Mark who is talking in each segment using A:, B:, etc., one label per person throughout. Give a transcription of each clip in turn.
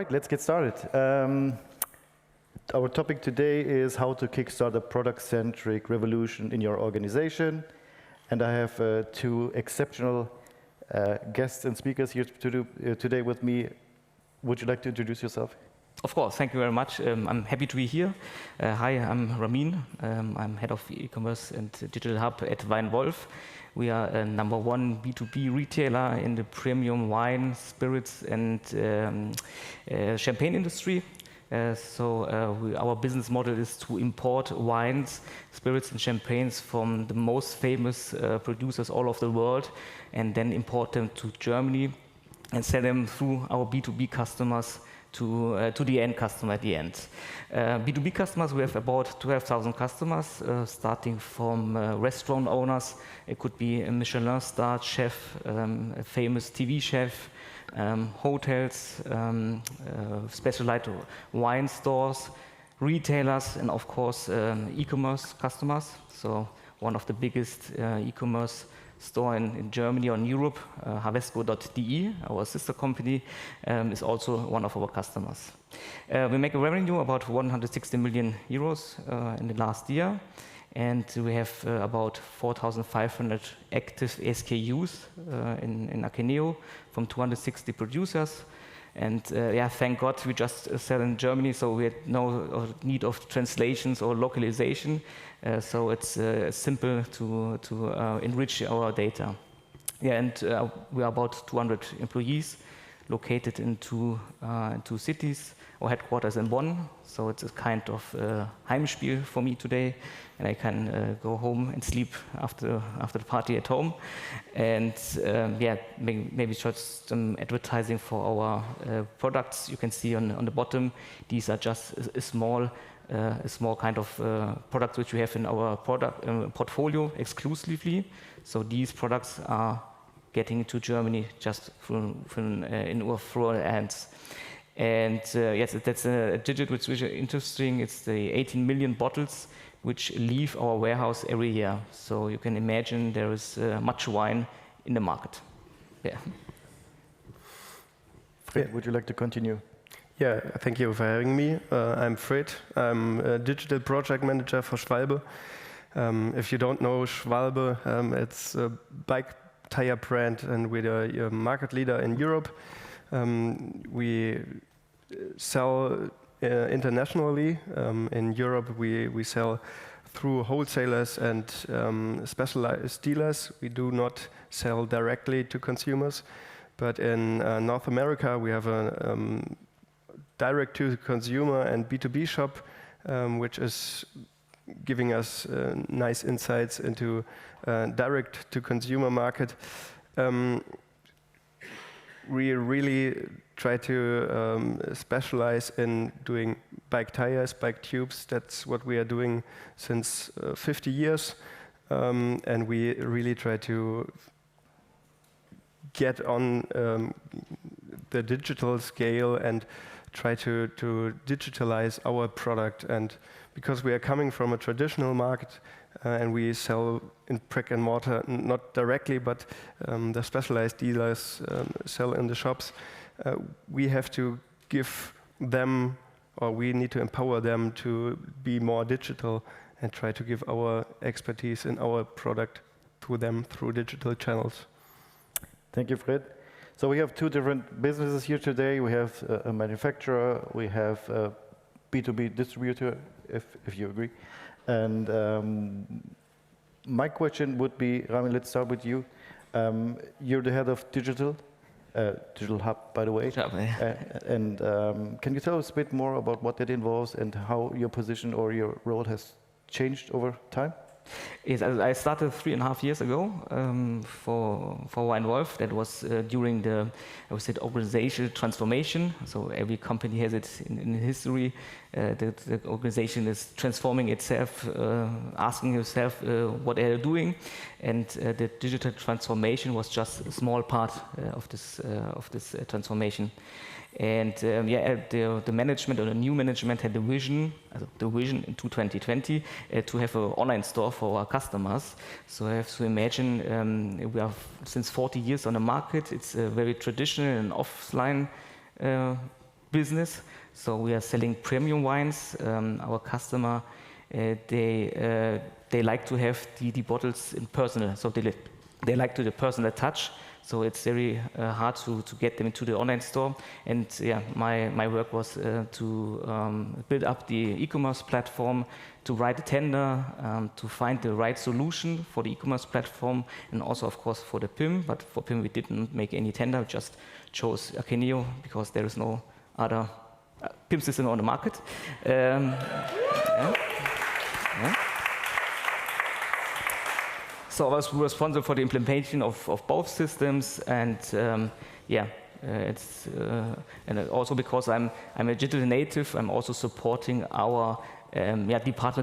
A: right, let's get started. Our topic today is how to kickstart a product-centric revolution in your organization. And I have two exceptional guests and speakers here today with me. Would you like to introduce yourself?
B: Of course, thank you very much. I'm happy to be here. Hi, I'm Ramin. I'm head of e-commerce and digital hub at Worlf. We are a #1 B2B retailer in the premium wine, spirits, and champagne industry. Our business model is to import wines, spirits, and champagnes from the most famous producers all over the world, and then import them to Germany and sell them through our B2B customers to the end customer at the end. B2B customers, we have about 12,000 customers, starting from restaurant owners. It could be a Michelin-starred chef, a famous TV chef, hotels, specialized wine stores, retailers, and of course e-commerce customers. So one of the biggest e-commerce store in Germany or in Europe, Havesco.de, our sister company, is also one of our customers. We make a revenue about 160 million euros in the last year, and we have about 4,500 active SKUs in Akeneo from 260 producers. And thank God we just sell in Germany, so we had no need of translations or localization. So it's simple to enrich our data. And we are about 200 employees located in two cities. Our headquarters in Bonn, so it's a kind of Heimspiel for me today, and I can go home and sleep after the party at home. And maybe just some advertising for our products. You can see on the bottom, these are just a small kind of products which we have in our product portfolio exclusively. So these products are getting to Germany just through our hands. And yes, that's a digit which is interesting. It's the 18 million bottles which leave our warehouse every year. So you can imagine there is much wine in the market. Yeah.
A: Fred, would you like to continue?
C: Yeah, thank you for having me. I'm Fred. I'm a digital project manager for Schwalbe. If you don't know Schwalbe, it's a bike tire brand, and we're the market leader in Europe. We sell internationally. In Europe, we sell through wholesalers and specialized dealers. We do not sell directly to consumers. But in North America, we have a direct-to-consumer and B2B shop, which is giving us nice insights into direct-to-consumer market. We really try to specialize in doing bike tires, bike tubes. That's what we are doing since 50 years. And we really try to get on the digital scale and try to digitalize our product. And because we are coming from a traditional market, and we sell in brick and mortar, not directly, but the specialized dealers sell in the shops. We have to give them, or we need to empower them to be more digital and try to give our expertise in our product to them through digital channels.
A: Thank you, Fred. So we have two different businesses here today. We have a manufacturer, we have a B2B distributor, if you agree. And my question would be, Ramin, let's start with you. You're the head of digital hub, by the way. And can you tell us a bit more about what that involves and how your position or your role has changed over time?
B: Yes, I started 3.5 years ago for Worlf. That was during the, I would say, organizational transformation. So every company has it in history. The organization is transforming itself, asking itself what they are doing, and the digital transformation was just a small part of this transformation. And the management, or the new management, had the vision in 2020 to have an online store for our customers. So I have to imagine we are since 40 years on the market. It's a very traditional and offline business. So we are selling premium wines. Our customer, they like to have the bottles in personal, so they like to the personal touch. So it's very hard to get them into the online store. And yeah, my work was to build up the e-commerce platform, to write a tender, to find the right solution for the e-commerce platform, and also, of course, for the PIM. But for PIM, we didn't make any tender, we just chose Akeneo because there is no other PIM system on the market. Yeah. So I was responsible for the implementation of both systems, and and also because I'm a digital native, I'm also supporting our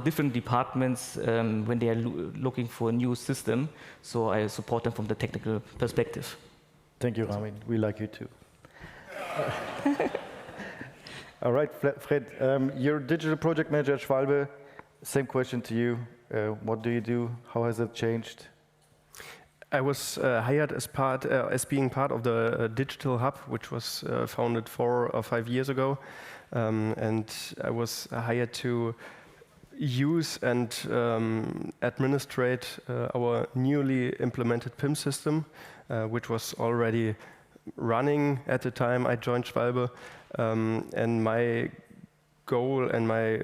B: different departments when they are looking for a new system. So I support them from the technical perspective.
A: Thank you, Ramin. We like you too. All right, Fred, you're digital project manager at Schwalbe. Same question to you. What do you do? How has it changed?
C: I was hired as being part of the digital hub, which was founded 4 or 5 years ago, and I was hired to use and administrate our newly implemented PIM system, which was already running at the time I joined Schwalbe, and my goal and my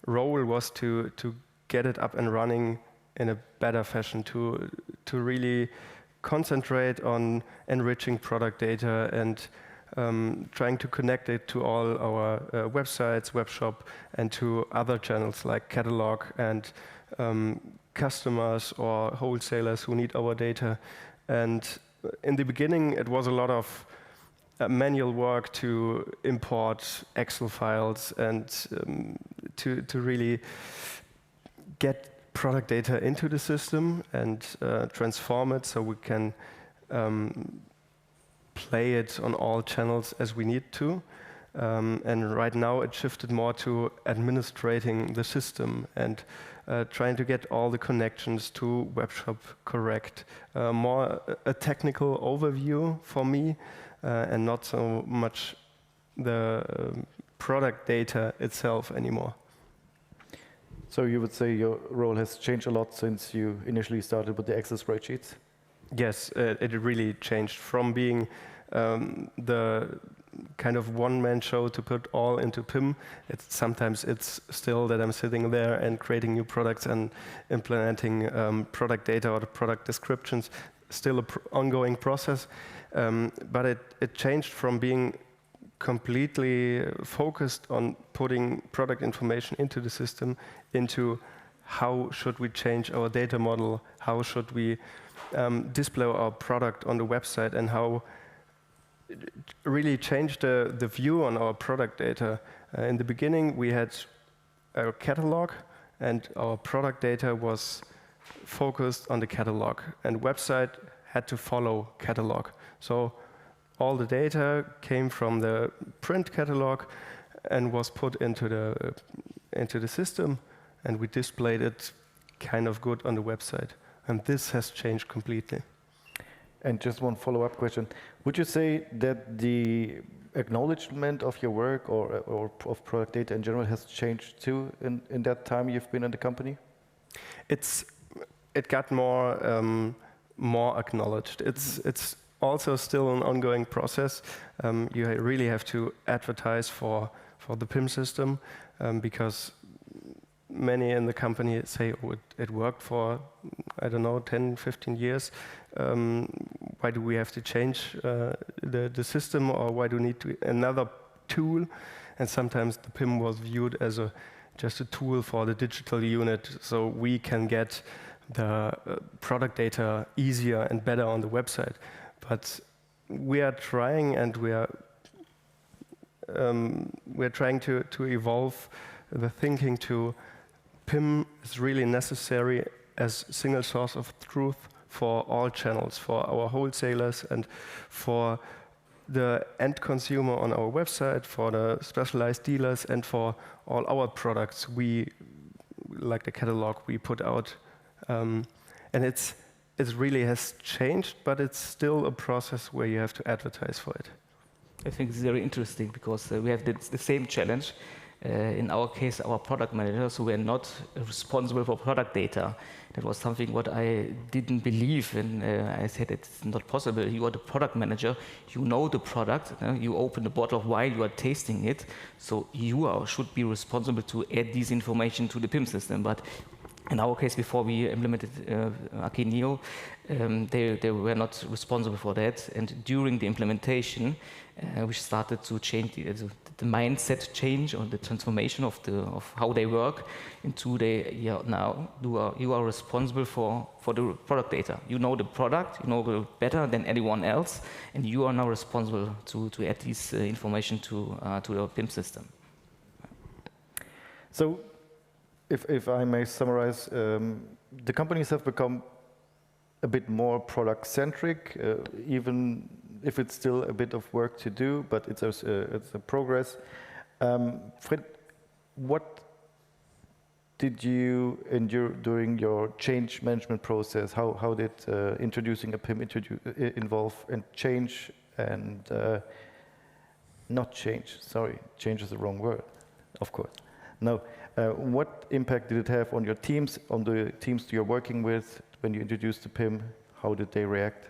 C: role was to get it up and running in a better fashion, to really concentrate on enriching product data and trying to connect it to all our websites, webshop, and to other channels like catalog and customers or wholesalers who need our data. And in the beginning, it was a lot of manual work to import Excel files and to really get product data into the system and transform it so we can play it on all channels as we need to. And right now it shifted more to administrating the system and trying to get all the connections to webshop correct. More a technical overview for me and not so much the product data itself anymore.
A: So you would say your role has changed a lot since you initially started with the Excel spreadsheets?
C: Yes, it really changed from being the kind of one-man show to put all into PIM. Sometimes it's still that I'm sitting there and creating new products and implementing product data or the product descriptions, still an ongoing process. But it changed from being completely focused on putting product information into the system into how should we change our data model, how should we display our product on the website, and how really change the view on our product data. In the beginning, we had a catalog, and our product data was focused on the catalog, and website had to follow catalog. So all the data came from the print catalog and was put into the system, and we displayed it kind of good on the website. And this has changed completely.
A: And just one follow-up question. Would you say that the acknowledgement of your work or of product data in general has changed too in that time you've been in the company?
C: It got more acknowledged. It's also still an ongoing process. You really have to advertise for the PIM system because many in the company say, oh, it worked for, I don't know, 10, 15 years. Why do we have to change the system, or why do we need another tool? And sometimes the PIM was viewed as just a tool for the digital unit, so we can get the product data easier and better on the website. But we are trying, and we're trying to evolve the thinking to PIM is really necessary as single source of truth for all channels, for our wholesalers and for the end consumer on our website, for the specialized dealers, and for all our products like the catalog we put out. And it really has changed, but it's still a process where you have to advertise for it.
B: I think it's very interesting because we have the same challenge. In our case, our product managers who were not responsible for product data. That was something what I didn't believe, and I said it's not possible. You are the product manager, you know the product, you open a bottle of wine, you are tasting it, so you should be responsible to add this information to the PIM system. But in our case, before we implemented Akeneo, they were not responsible for that, and during the implementation, we started to change the mindset change or the transformation of how they work into now you are responsible for the product data. You know the product, you know it better than anyone else, and you are now responsible to add this information to the PIM system.
A: So, if I may summarize, the companies have become a bit more product-centric, even if it's still a bit of work to do, but it's a progress. Fred, what did you endure during your change management process? How did introducing a PIM involve and change and not change? Sorry, change is the wrong word, of course. No. What impact did it have on your teams, on the teams you're working with when you introduced the PIM? How did they react?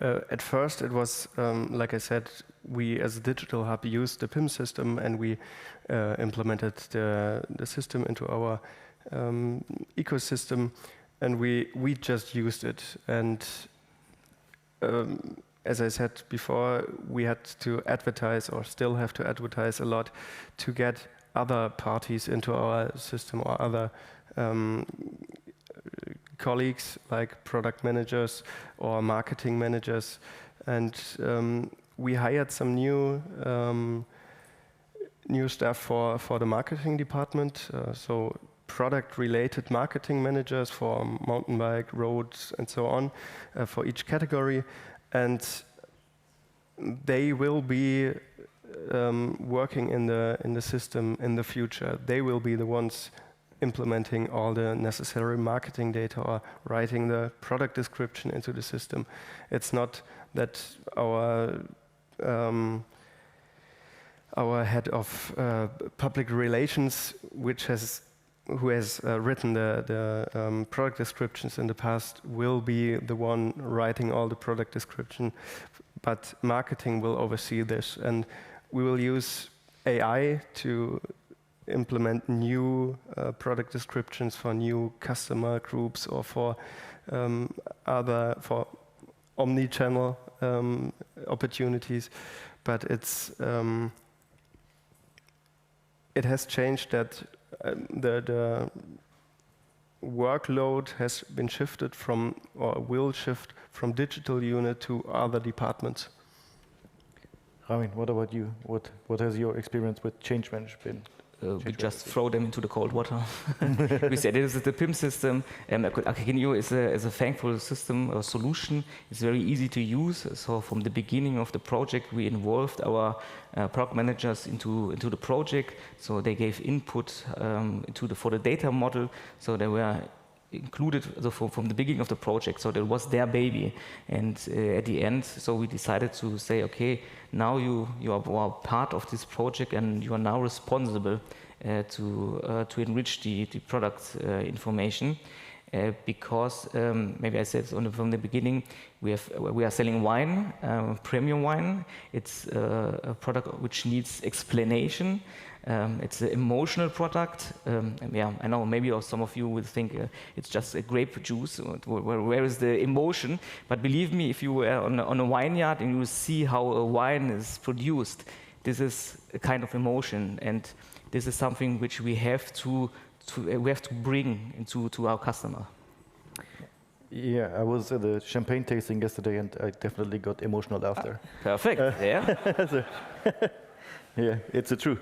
C: At first, it was, like I said, we as a digital hub used the PIM system, and we implemented the system into our ecosystem, and we just used it. And as I said before, we had to advertise, or still have to advertise a lot, to get other parties into our system, or other colleagues like product managers or marketing managers, and we hired some new staff for the marketing department. So product-related marketing managers for mountain bike, roads, and so on, for each category, and they will be working in the system in the future. They will be the ones implementing all the necessary marketing data or writing the product description into the system. It's not that our head of public relations, who has written the product descriptions in the past, will be the one writing all the product description, but marketing will oversee this, and we will use AI to implement new product descriptions for new customer groups, or for omni-channel opportunities. But it has changed that the workload has been shifted from, or will shift from, digital unit to other departments.
A: Ramin, what about you? What has your experience with change management been?
B: We just throw them into the cold water. We said it is the PIM system. Akeneo is a thankful system or solution. It's very easy to use. So from the beginning of the project, we involved our product managers into the project. So they gave input for the data model. So they were included from the beginning of the project. So that was their baby. And at the end, so we decided to say, okay, now you are part of this project, and you are now responsible to enrich the product information. Because maybe I said from the beginning, we are selling wine, premium wine. It's a product which needs explanation. It's an emotional product. Yeah, I know maybe some of you will think it's just a grape juice. Where is the emotion? But believe me, if you were on a vineyard and you see how a wine is produced, this is a kind of emotion, and this is something which we have to bring to our customer.
A: Yeah, I was at the champagne tasting yesterday, and I definitely got emotional after.
B: Perfect. Yeah.
A: Yeah, it's the truth.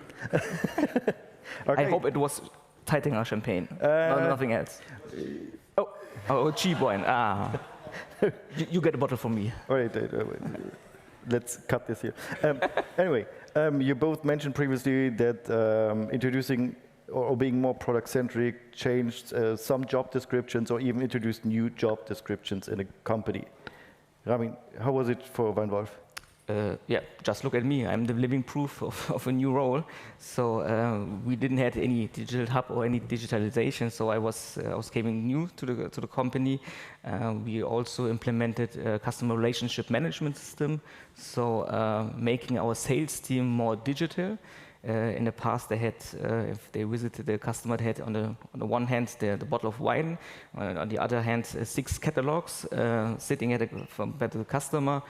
A: Okay.
B: I hope it was Taitinger champagne, nothing else. Oh, cheap wine. You get a bottle from me.
A: Wait. Let's cut this here. Anyway, you both mentioned previously that introducing or being more product-centric changed some job descriptions, or even introduced new job descriptions in a company. Ramin, how was it for Worlf?
B: yeah, just look at me. I'm the living proof of a new role. So we didn't have any digital hub or any digitalization. So I was coming new to the company. We also implemented a customer relationship management system. So making our sales team more digital. In the past, they had, if they visited the customer, they had on the one hand the bottle of wine, on the other hand 6 catalogs sitting at the customer,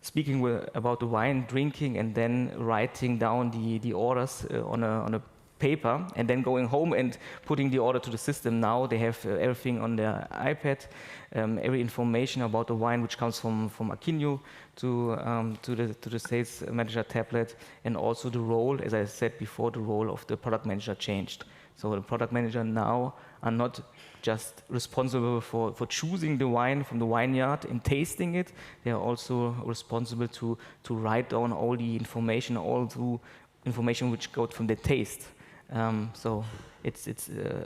B: speaking about the wine, drinking, and then writing down the orders on a paper, and then going home and putting the order to the system. Now they have everything on their iPad, every information about the wine which comes from Aquino to the sales manager tablet, and also the role, as I said before, the role of the product manager changed. So the product manager now are not just responsible for choosing the wine from the vineyard and tasting it. They are also responsible to write down all the information, all the information which got from the taste. So it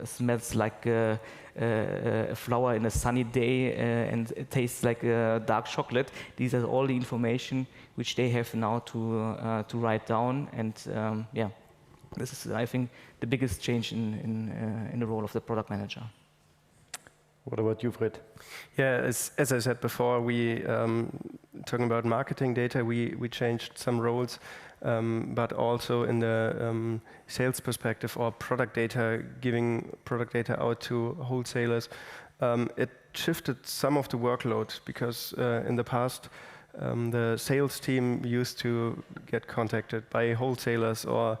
B: smells like a flower in a sunny day and it tastes like dark chocolate. These are all the information which they have now to write down. And yeah, this is, I think, the biggest change in the role of the product manager.
A: What about you, Fred?
C: Yeah, as I said before, we talking about marketing data, we changed some roles, but also in the sales perspective or product data, giving product data out to wholesalers, it shifted some of the workload because in the past the sales team used to get contacted by wholesalers or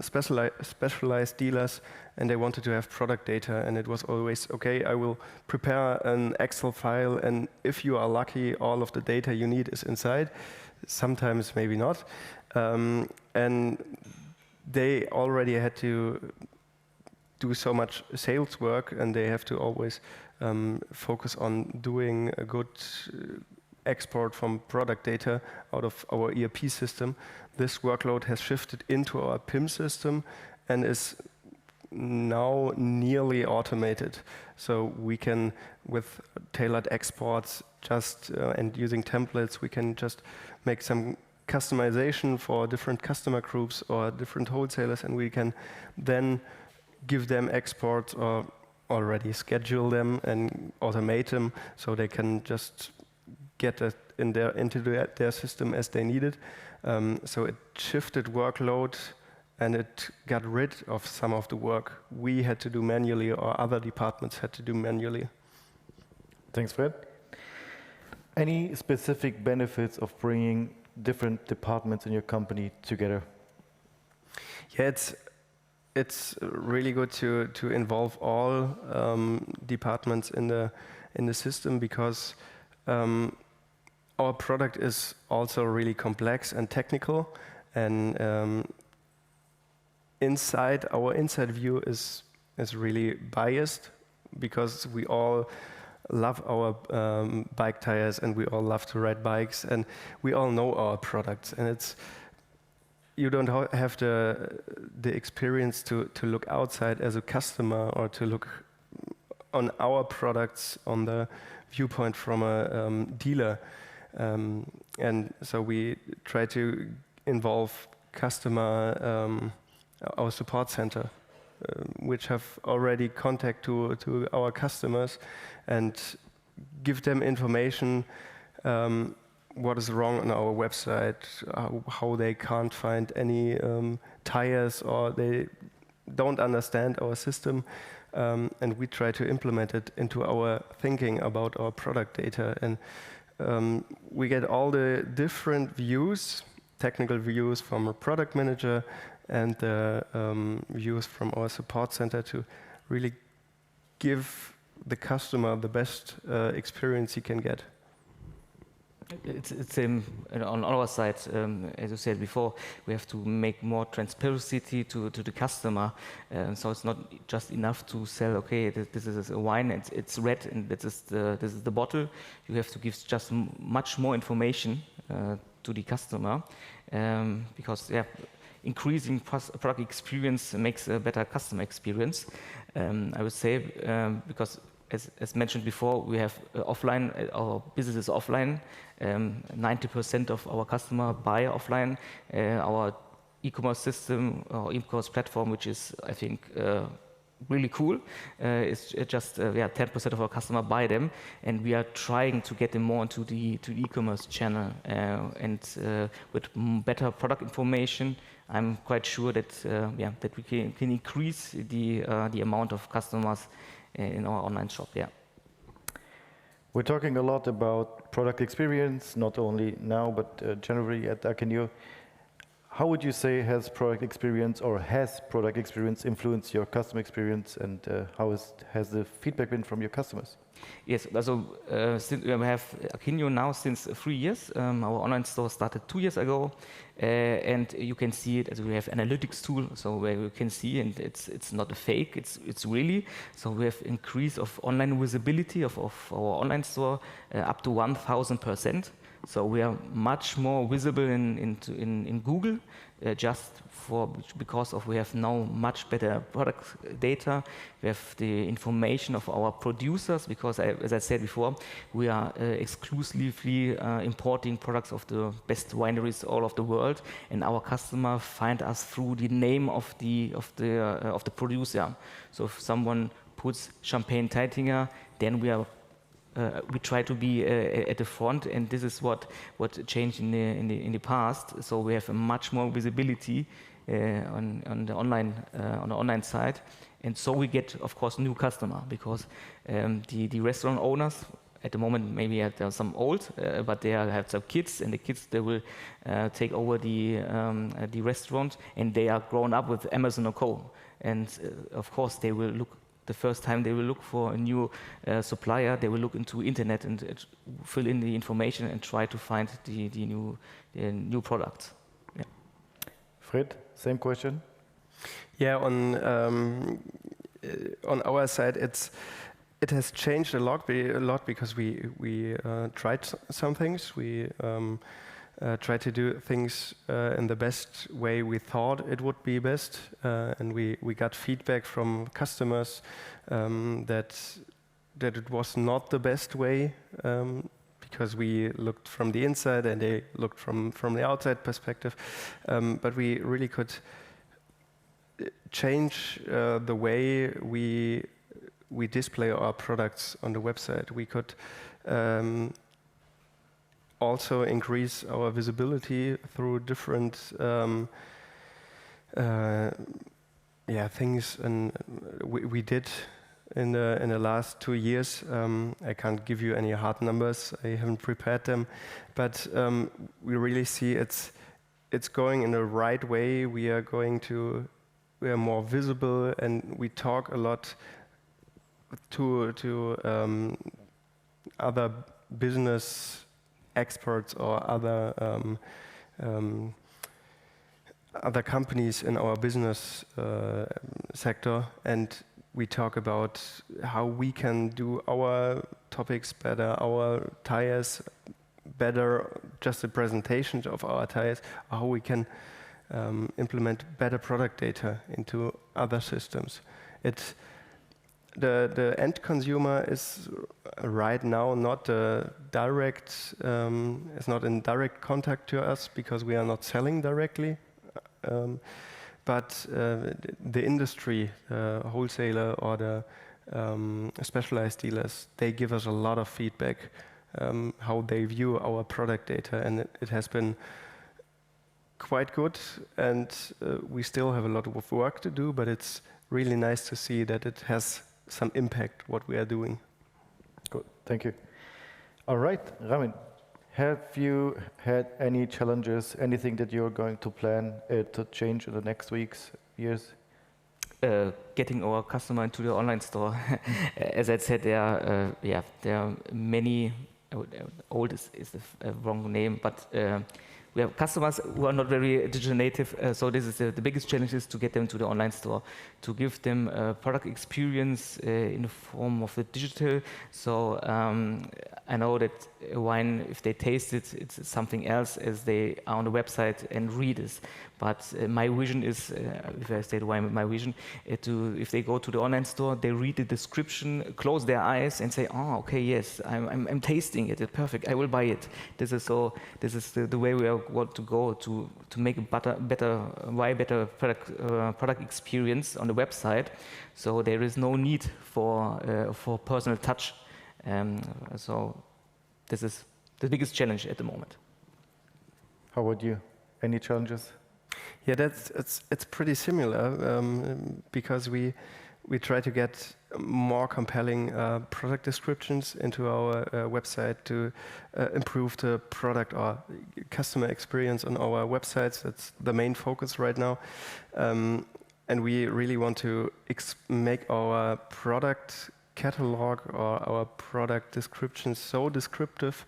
C: specialized dealers, and they wanted to have product data, and it was always, okay, I will prepare an Excel file, and if you are lucky, all of the data you need is inside. Sometimes maybe not. And they already had to do so much sales work, and they have to always focus on doing a good export from product data out of our ERP system. This workload has shifted into our PIM system and is now nearly automated. So we can, with tailored exports, just and using templates, we can just make some customization for different customer groups or different wholesalers, and we can then give them exports or already schedule them and automate them so they can just get it into their system as they need it. So it shifted workload, and it got rid of some of the work we had to do manually or other departments had to do manually.
A: Thanks, Fred. Any specific benefits of bringing different departments in your company together?
C: Yeah, it's really good to involve all departments in the system, because our product is also really complex and technical, and our inside view is really biased, because we all love our bike tires and we all love to ride bikes and we all know our products, and you don't have the experience to look outside as a customer or to look on our products on the viewpoint from a dealer. And so we try to involve our support center, which have already contact to our customers, and give them information what is wrong on our website, how they can't find any tires, or they don't understand our system, and we try to implement it into our thinking about our product data. And we get all the different views, technical views from a product manager and the views from our support center to really give the customer the best experience he can get.
B: It's on our side, as you said before, we have to make more transparency to the customer. So it's not just enough to sell, okay, this is a wine, it's red, and this is the bottle. You have to give just much more information to the customer, because increasing product experience makes a better customer experience. I would say, because as mentioned before, we have offline, our business is offline. 90% of our customer buy offline. Our e-commerce system, or e-commerce platform, which is, I think, really cool, is just 10% of our customer buy them, and we are trying to get them more into the e-commerce channel, and with better product information, I'm quite sure that that we can increase the amount of customers in our online shop. Yeah.
A: We're talking a lot about product experience, not only now but generally at Akeneo. How would you say has product experience influenced your customer experience, and how has the feedback been from your customers?
B: Yes, so since we have Akeneo now since 3 years. Our online store started 2 years ago, and you can see it as we have analytics tool, so where you can see, and it's not a fake, it's really. So we have increase of online visibility of our online store up to 1,000%. So we are much more visible in Google, because we have now much better product data. We have the information of our producers, because as I said before, we are exclusively importing products of the best wineries all over the world, and our customer find us through the name of the producer. So if someone puts Champagne Taitinger, then we try to be at the front, and this is what changed in the past. So we have a much more visibility on the online side, and so we get, of course, new customer, because the restaurant owners at the moment maybe have some old, but they have some kids, and the kids, they will take over the restaurant, and they are grown up with Amazon or Co. And of course they will look. The first time they will look for a new supplier, they will look into internet and fill in the information and try to find the new products. Yeah.
C: Fred, same question. Yeah, on our side, it has changed a lot because we tried some things. We tried to do things in the best way we thought it would be best, and we got feedback from customers that it was not the best way, because we looked from the inside and they looked from the outside perspective, but we really could change the way we display our products on the website. We could also increase our visibility through different things, and we did in the last 2 years. I can't give you any hard numbers. I haven't prepared them, but we really see it's going in the right way. We are more visible, and we talk a lot to other business experts or other companies in our business sector, and we talk about how we can do our topics better, our tires better, just the presentation of our tires, how we can implement better product data into other systems. The end consumer is right now not is not in direct contact to us, because we are not selling directly, but the industry, wholesaler or the specialized dealers, they give us a lot of feedback how they view our product data, and it has been quite good, and we still have a lot of work to do, but it's really nice to see that it has some impact what we are doing.
A: Good, thank you. All right, Ramin, have you had any challenges, anything that you're going to plan to change in the next weeks, years?
B: Getting our customer into the online store. As I said, there are many, old is the wrong name, but we we have customers who are not very digital native, so this is the biggest challenge is to get them to the online store, to give them a product experience in the form of the digital. So I know that a wine, if they taste it, it's something else as they are on the website and read it. But my vision is, if I state wine, my vision, if they go to the online store, they read the description, close their eyes, and say, "Oh, okay, yes, I'm tasting it. It's perfect. I will buy it." This is the way we want to go to make a better product experience on the website. So there is no need for personal touch. So this is the biggest challenge at the moment.
A: How about you? Any challenges?
C: Yeah, it's pretty similar because we try to get more compelling product descriptions into our website to improve the product or customer experience on our websites. That's the main focus right now, and we really want to make our product catalog or our product description so descriptive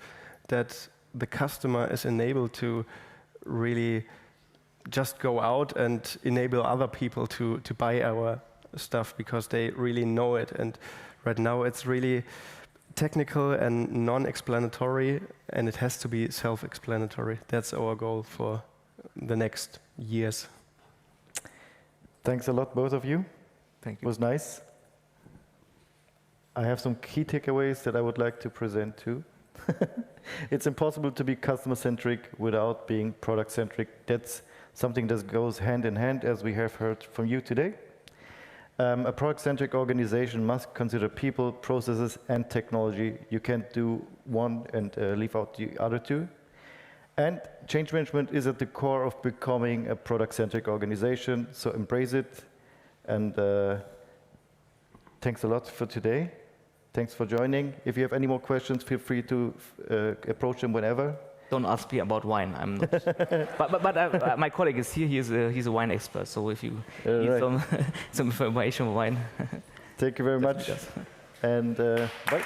C: that the customer is enabled to really just go out and enable other people to buy our stuff because they really know it. And right now it's really technical and non-explanatory, and it has to be self-explanatory. That's our goal for the next years.
A: Thanks a lot, both of you.
B: Thank
A: It
B: you.
A: was nice. I have some key takeaways that I would like to present too. It's impossible to be customer-centric without being product-centric. That's something that goes hand in hand, as we have heard from you today. A product-centric organization must consider people, processes, and technology. You can't do one and leave out the other two. And change management is at the core of becoming a product-centric organization, so embrace it. And thanks a lot for today. Thanks for joining. If you have any more questions, feel free to approach them whenever.
B: Don't ask me about wine. I'm not. but my colleague is here. He's a wine expert. So if you need some information on wine,
A: thank you very much. And bye.